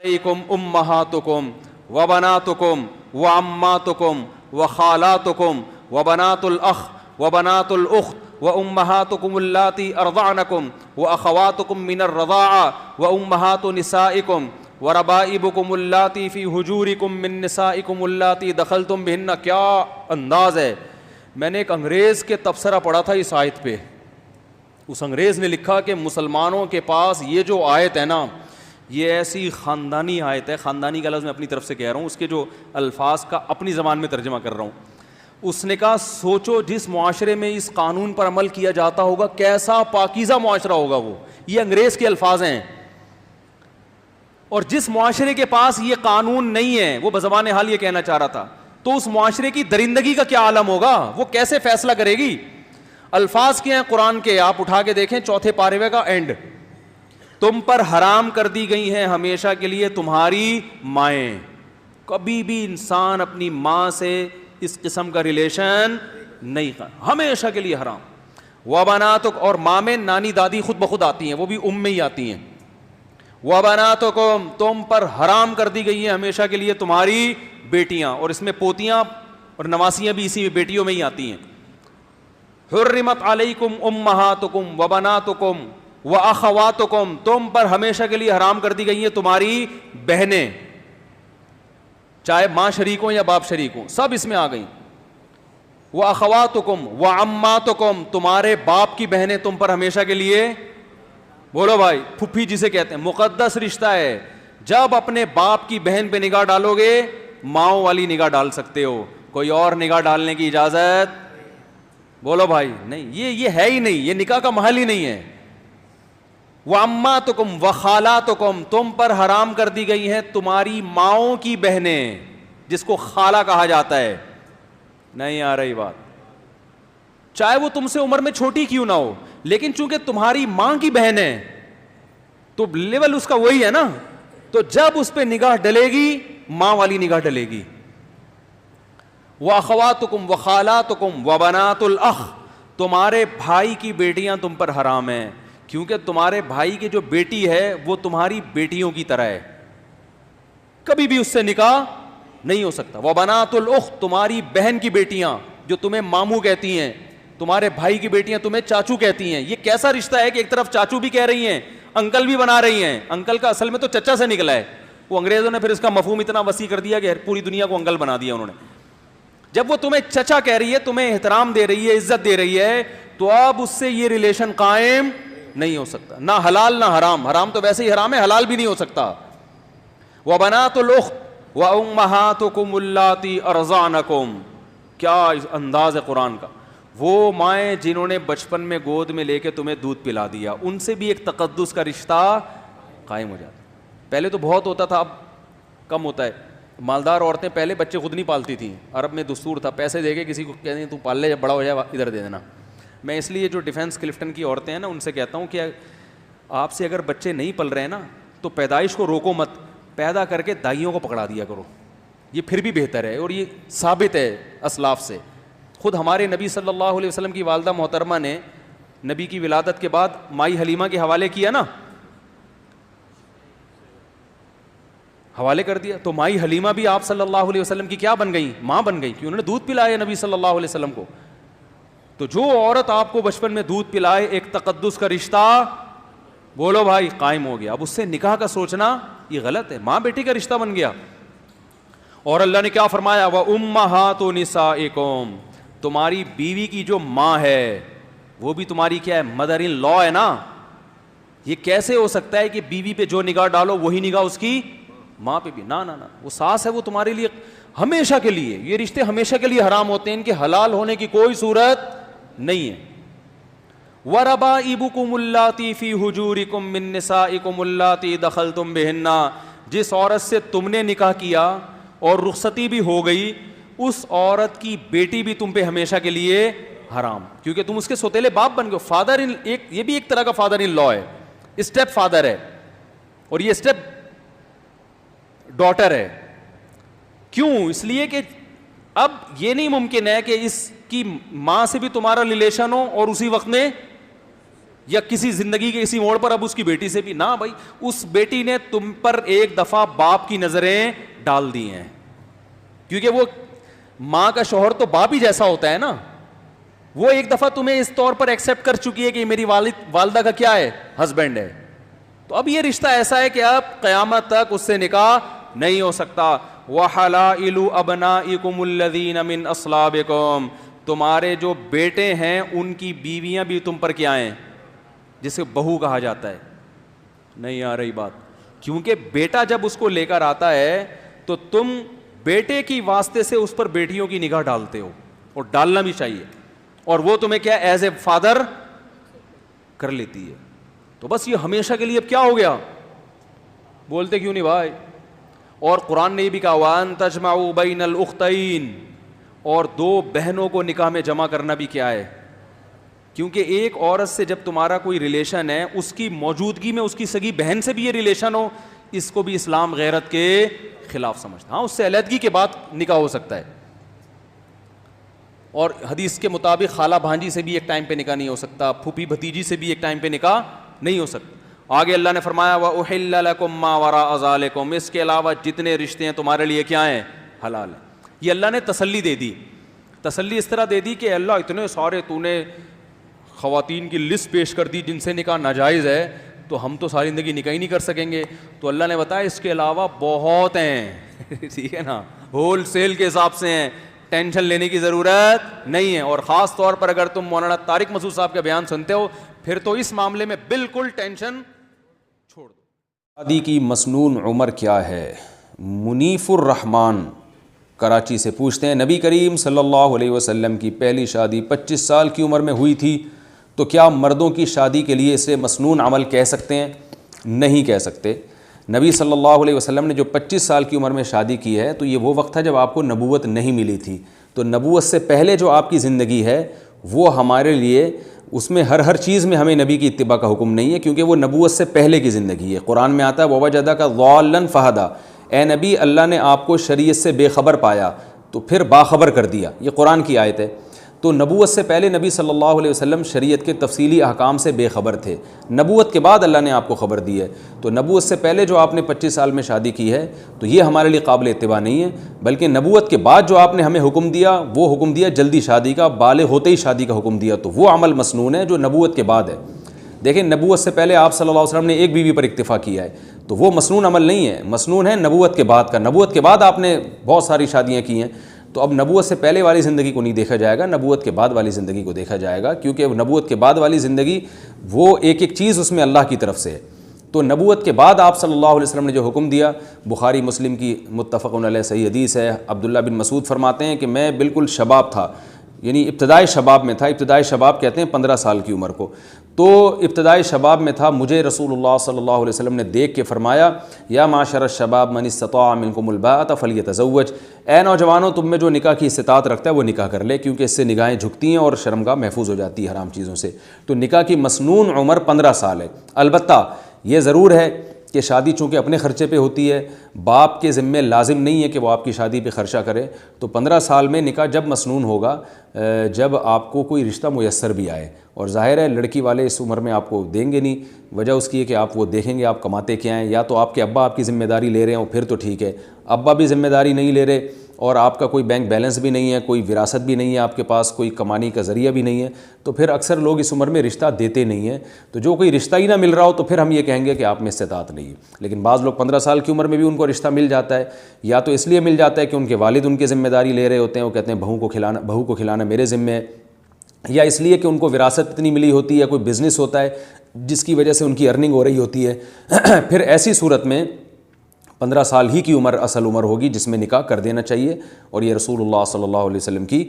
علیکم امہاتکم وبناتکم وعماتکم وخالاتکم وبنات الاخ وبنات الاخت وامہاتکم اللاتی ارضعنکم واخواتکم من الرضاعہ وامہات نسائکم وربائبکم اللاتی فی حجورکم من نسائکم اللاتی دخلتم بہن. کیا انداز ہے. میں نے ایک انگریز کے تبصرہ پڑھا تھا اس آیت پہ. اس انگریز نے لکھا کہ مسلمانوں کے پاس یہ جو آیت ہے نا, یہ ایسی خاندانی آیت ہے. خاندانی کا لفظ میں اپنی طرف سے کہہ رہا ہوں, اس کے جو الفاظ کا اپنی زبان میں ترجمہ کر رہا ہوں. اس نے کہا سوچو جس معاشرے میں اس قانون پر عمل کیا جاتا ہوگا کیسا پاکیزہ معاشرہ ہوگا وہ. یہ انگریز کے الفاظ ہیں. اور جس معاشرے کے پاس یہ قانون نہیں ہے, وہ بزبان حال یہ کہنا چاہ رہا تھا, تو اس معاشرے کی درندگی کا کیا عالم ہوگا, وہ کیسے فیصلہ کرے گی. الفاظ کیا ہیں قرآن کے, آپ اٹھا کے دیکھیں چوتھے پارے کا اینڈ. تم پر حرام کر دی گئی ہیں ہمیشہ کے لیے تمہاری مائیں. کبھی بھی انسان اپنی ماں سے اس قسم کا ریلیشن نہیں کر, ہمیشہ کے لیے حرام. وبناتک, اور ماں میں نانی دادی خود بخود آتی ہیں, وہ بھی ام میں ہی آتی ہیں. وبناتکم, تم پر حرام کر دی گئی ہیں ہمیشہ کے لیے تمہاری بیٹیاں, اور اس میں پوتیاں اور نواسیاں بھی اسی بیٹیوں میں ہی آتی ہیں. حرمت علیکم امہاتکم وبناتکم واخواتکم, تم پر ہمیشہ کے لیے حرام کر دی گئی ہیں تمہاری بہنیں, چاہے ماں شریک ہوں یا باپ شریک ہوں, سب اس میں آ گئیں. واخواتکم وعماتکم, تمہارے باپ کی بہنیں تم پر ہمیشہ کے لیے, بولو بھائی, پھپھی جسے کہتے ہیں, مقدس رشتہ ہے. جب اپنے باپ کی بہن پہ نگاہ ڈالو گے ماؤں والی نگاہ ڈال سکتے ہو, کوئی اور نگاہ ڈالنے کی اجازت, بولو بھائی, نہیں. یہ ہے ہی نہیں, یہ نکاح کا محل ہی نہیں ہے. وَأَمَّاتُكُمْ وَخَالَاتُكُمْ, تم پر حرام کر دی گئی ہیں تمہاری ماؤں کی بہنیں, جس کو خالہ کہا جاتا ہے. نہیں آ رہی بات, چاہے وہ تم سے عمر میں چھوٹی کیوں نہ ہو, لیکن چونکہ تمہاری ماں کی بہن ہے تو لیول اس کا وہی ہے نا, تو جب اس پہ نگاہ ڈلے گی ماں والی نگاہ ڈلے گی. وَأَخَوَاتُكُمْ وَخَالَاتُكُمْ وَبَنَاتُ الْأَخِ, تمہارے بھائی کی بیٹیاں تم پر حرام ہیں, کیونکہ تمہارے بھائی کی جو بیٹی ہے وہ تمہاری بیٹیوں کی طرح ہے, کبھی بھی اس سے نکاح نہیں ہو سکتا. وَبَنَاتُ الْأُخْتِ, تمہاری بہن کی بیٹیاں جو تمہیں ماموں کہتی ہیں, تمہارے بھائی کی بیٹیاں تمہیں چاچو کہتی ہیں. یہ کیسا رشتہ ہے کہ ایک طرف چاچو بھی کہہ رہی ہیں, انکل بھی بنا رہی ہیں. انکل کا اصل میں تو چچا سے نکلا ہے, وہ انگریزوں نے پھر اس کا مفہوم اتنا وسیع کر دیا کہ پوری دنیا کو انکل بنا دیا انہوں نے. جب وہ تمہیں چچا کہہ رہی ہے, تمہیں احترام دے رہی ہے, عزت دے رہی ہے, تو اب اس سے یہ ریلیشن قائم نہیں ہو سکتا, نہ حلال نہ حرام. حرام تو ویسے ہی حرام ہے, حلال بھی نہیں ہو سکتا. وَبَنَاتُ الْأُخْتِ وَأُمَّهَاتُكُمُ اللَّاتِي أَرْضَعْنَكُمْ, کیا انداز ہے قرآن کا. وہ مائیں جنہوں نے بچپن میں گود میں لے کے تمہیں دودھ پلا دیا, ان سے بھی ایک تقدس کا رشتہ قائم ہو جاتا. پہلے تو بہت ہوتا تھا, اب کم ہوتا ہے. مالدار عورتیں پہلے بچے خود نہیں پالتی تھیں, عرب میں دستور تھا, پیسے دے کے کسی کو کہتے ہیں تو پال لے, جب بڑا ہو جائے ادھر دے دینا. میں اس لیے جو ڈیفینس کلفٹن کی عورتیں ہیں نا, ان سے کہتا ہوں کہ آپ سے اگر بچے نہیں پل رہے ہیں نا تو پیدائش کو روکو مت, پیدا کر کے دائیوں کو پکڑا دیا کرو, یہ پھر بھی بہتر ہے. اور یہ ثابت ہے اسلاف سے. خود ہمارے نبی صلی اللہ علیہ وسلم کی والدہ محترمہ نے نبی کی ولادت کے بعد مائی حلیمہ کے حوالے کیا نا, حوالے کر دیا, تو مائی حلیمہ بھی آپ صلی اللہ علیہ وسلم کی کیا بن گئی, ماں بن گئی, کہ انہوں نے دودھ پلایا نبی صلی اللہ علیہ وسلم کو. تو جو عورت آپ کو بچپن میں دودھ پلائے, ایک تقدس کا رشتہ, بولو بھائی, قائم ہو گیا. اب اس سے نکاح کا سوچنا یہ غلط ہے, ماں بیٹی کا رشتہ بن گیا. اور اللہ نے کیا فرمایا, وَأُمَّهَاتُ نِسَائِكُمْ, تمہاری بیوی کی جو ماں ہے وہ بھی تمہاری کیا ہے, مدر ان لا ہے نا. یہ کیسے ہو سکتا ہے کہ بیوی پہ جو نگاہ ڈالو وہی نگاہ اس کی ماں پہ بھی؟ نہ نہ نہ, وہ ساس ہے, وہ تمہارے لیے ہمیشہ کے لیے, یہ رشتے ہمیشہ کے لیے حرام ہوتے ہیں, ان کے حلال ہونے کی کوئی صورت نہیں ہے. وَرَبَائِبُكُمُ اللَّاتِي فِي حُجُورِكُم مِّن نِّسَائِكُمُ اللَّاتِي دَخَلْتُم بِهِنَّ, جس عورت سے تم نے نکاح کیا اور رخصتی بھی ہو گئی, اس عورت کی بیٹی بھی تم پہ ہمیشہ کے لیے حرام, کیونکہ تم اس کے سوتیلے باپ بن گئے. فادر ان, ایک یہ بھی ایک طرح کا فادر ان لا ہے, اسٹیپ فادر ہے, اور یہ اسٹیپ ڈاٹر ہے. کیوں؟ اس لیے کہ اب یہ نہیں ممکن ہے کہ اس کی ماں سے بھی تمہارا ریلیشن ہو اور اسی وقت میں یا کسی زندگی کے کسی موڑ پر اب اس کی بیٹی سے بھی نہ بھائی، اس بیٹی نے تم پر ایک دفعہ باپ کی نظریں ڈال دی ہیں، کیونکہ وہ ماں کا شوہر تو باپ ہی جیسا ہوتا ہے نا، وہ ایک دفعہ تمہیں اس طور پر ایکسیپٹ کر چکی ہے کہ میری والدہ کا کیا ہے، ہسبینڈ ہے، تو اب یہ رشتہ ایسا ہے کہ اب قیامت تک اس سے نکاح نہیں ہو سکتا۔ وَحَلَائِلُ أَبْنَائِكُمُ الَّذِينَ مِنْ أَصْلَابِكُمْ، تمہارے جو بیٹے ہیں ان کی بیویاں بھی تم پر کیا ہیں، جسے بہو کہا جاتا ہے۔ نہیں آ رہی بات؟ کیونکہ بیٹا جب اس کو لے کر آتا ہے تو تم بیٹے کی واسطے سے اس پر بیٹیوں کی نگاہ ڈالتے ہو، اور ڈالنا بھی چاہیے، اور وہ تمہیں کیا ایز اے فادر کر لیتی ہے۔ تو بس یہ ہمیشہ کے لیے اب کیا ہو گیا، بولتے کیوں نہیں بھائی؟ اور قرآن نے یہ بھی کہا وَأَن تَجْمَعُوا بَيْنَ الْأُخْتَيْنِ، اور دو بہنوں کو نکاح میں جمع کرنا بھی کیا ہے، کیونکہ ایک عورت سے جب تمہارا کوئی ریلیشن ہے، اس کی موجودگی میں اس کی سگی بہن سے بھی یہ ریلیشن ہو، اس کو بھی اسلام غیرت کے خلاف سمجھتا۔ ہاں، اس سے علیحدگی کے بعد نکاح ہو سکتا ہے، اور حدیث کے مطابق خالہ بھانجی سے بھی ایک ٹائم پہ نکاح نہیں ہو سکتا، پھوپھی بھتیجی سے بھی ایک ٹائم پہ نکاح نہیں ہو سکتا۔ آگے اللہ نے فرمایا وَأُحِلَّ لَكُم مَّا وَرَاءَ ذَلِكُمْ، اس کے علاوہ جتنے رشتے ہیں تمہارے لیے کیا ہیں، حلال ہیں۔ یہ اللہ نے تسلی دے دی، تسلی اس طرح دے دی کہ اللہ اتنے سارے تو نے خواتین کی لسٹ پیش کر دی جن سے نکاح ناجائز ہے، تو ہم تو ساری زندگی نکاح ہی نہیں کر سکیں گے، تو اللہ نے بتایا اس کے علاوہ بہت ہیں ٹھیک ہے نا، ہول سیل کے حساب سے ہیں، ٹینشن لینے کی ضرورت نہیں ہے۔ اور خاص طور پر اگر تم مولانا طارق مسعود صاحب کا بیان سنتے ہو پھر تو اس معاملے میں بالکل ٹینشن چھوڑ دو۔ شادی کی مسنون عمر کیا ہے؟ منیف الرحمان کراچی سے پوچھتے ہیں، نبی کریم صلی اللہ علیہ وسلم کی پہلی شادی 25 سال کی عمر میں ہوئی تھی، تو کیا مردوں کی شادی کے لیے اسے مسنون عمل کہہ سکتے ہیں؟ نہیں کہہ سکتے۔ نبی صلی اللہ علیہ وسلم نے جو 25 سال کی عمر میں شادی کی ہے تو یہ وہ وقت تھا جب آپ کو نبوت نہیں ملی تھی، تو نبوت سے پہلے جو آپ کی زندگی ہے وہ ہمارے لیے، اس میں ہر چیز میں ہمیں نبی کی اتباع کا حکم نہیں ہے، کیونکہ وہ نبوت سے پہلے کی زندگی ہے۔ قرآن میں آتا ہے وَوَجَدَكَ ضَالًّا فَهَدَىٰ، اے نبی اللہ نے آپ کو شریعت سے بے خبر پایا تو پھر باخبر کر دیا، یہ قرآن کی آیت ہے۔ تو نبوت سے پہلے نبی صلی اللہ علیہ وسلم شریعت کے تفصیلی احکام سے بے خبر تھے، نبوت کے بعد اللہ نے آپ کو خبر دی ہے، تو نبوت سے پہلے جو آپ نے 25 سال میں شادی کی ہے تو یہ ہمارے لیے قابل اتباع نہیں ہے، بلکہ نبوت کے بعد جو آپ نے ہمیں حکم دیا وہ حکم دیا جلدی شادی کا، بالغ ہوتے ہی شادی کا حکم دیا، تو وہ عمل مسنون ہے جو نبوت کے بعد ہے۔ دیکھیں نبوت سے پہلے آپ صلی اللہ علیہ وسلم نے ایک بیوی پر اکتفا کیا ہے، تو وہ مسنون عمل نہیں ہے، مسنون ہے نبوت کے بعد کا، نبوت کے بعد آپ نے بہت ساری شادیاں کی ہیں، تو اب نبوت سے پہلے والی زندگی کو نہیں دیکھا جائے گا، نبوت کے بعد والی زندگی کو دیکھا جائے گا، کیونکہ نبوت کے بعد والی زندگی وہ ایک چیز اس میں اللہ کی طرف سے ہے۔ تو نبوت کے بعد آپ صلی اللہ علیہ وسلم نے جو حکم دیا، بخاری مسلم کی متفق علیہ صحیح حدیث ہے، عبداللہ بن مسعود فرماتے ہیں کہ میں بالکل شباب تھا، یعنی ابتدائی شباب میں تھا، ابتدائی شباب کہتے ہیں 15 سال کی عمر کو، تو ابتدائی شباب میں تھا، مجھے رسول اللہ صلی اللہ علیہ وسلم نے دیکھ کے فرمایا یا معاشر الشباب من استطاع منکم الباءۃ فلیتزوج، اے نوجوانوں تم میں جو نکاح کی استطاعت رکھتا ہے وہ نکاح کر لے، کیونکہ اس سے نگاہیں جھکتی ہیں اور شرمگاہ محفوظ ہو جاتی ہے حرام چیزوں سے۔ تو نکاح کی مسنون عمر 15 سال ہے۔ البتہ یہ ضرور ہے کہ شادی چونکہ اپنے خرچے پہ ہوتی ہے، باپ کے ذمے لازم نہیں ہے کہ وہ آپ کی شادی پہ خرچہ کرے، تو 15 سال میں نکاح جب مسنون ہوگا جب آپ کو کوئی رشتہ میسر بھی آئے، اور ظاہر ہے لڑکی والے اس عمر میں آپ کو دیں گے نہیں، وجہ اس کی ہے کہ آپ وہ دیکھیں گے آپ کماتے کیا ہیں، یا تو آپ کے ابا آپ کی ذمہ داری لے رہے ہوں پھر تو ٹھیک ہے، ابا بھی ذمہ داری نہیں لے رہے اور آپ کا کوئی بینک بیلنس بھی نہیں ہے، کوئی وراثت بھی نہیں ہے آپ کے پاس، کوئی کمانے کا ذریعہ بھی نہیں ہے، تو پھر اکثر لوگ اس عمر میں رشتہ دیتے نہیں ہیں۔ تو جو کوئی رشتہ ہی نہ مل رہا ہو تو پھر ہم یہ کہیں گے کہ آپ میں استطاعت نہیں ہے۔ لیکن بعض لوگ 15 سال کی عمر میں بھی ان کو رشتہ مل جاتا ہے، یا تو اس لیے مل جاتا ہے کہ ان کے والد ان کی ذمہ داری لے رہے ہوتے ہیں، وہ کہتے ہیں بہو کو کھلانا میرے ذمہ ہے، یا اس لیے کہ ان کو وراثت اتنی ملی ہوتی ہے، کوئی بزنس ہوتا ہے جس کی وجہ سے ان کی ارننگ ہو رہی ہوتی ہے، پھر ایسی صورت میں 15 سال ہی کی عمر اصل عمر ہوگی جس میں نکاح کر دینا چاہیے، اور یہ رسول اللہ صلی اللہ علیہ وسلم کی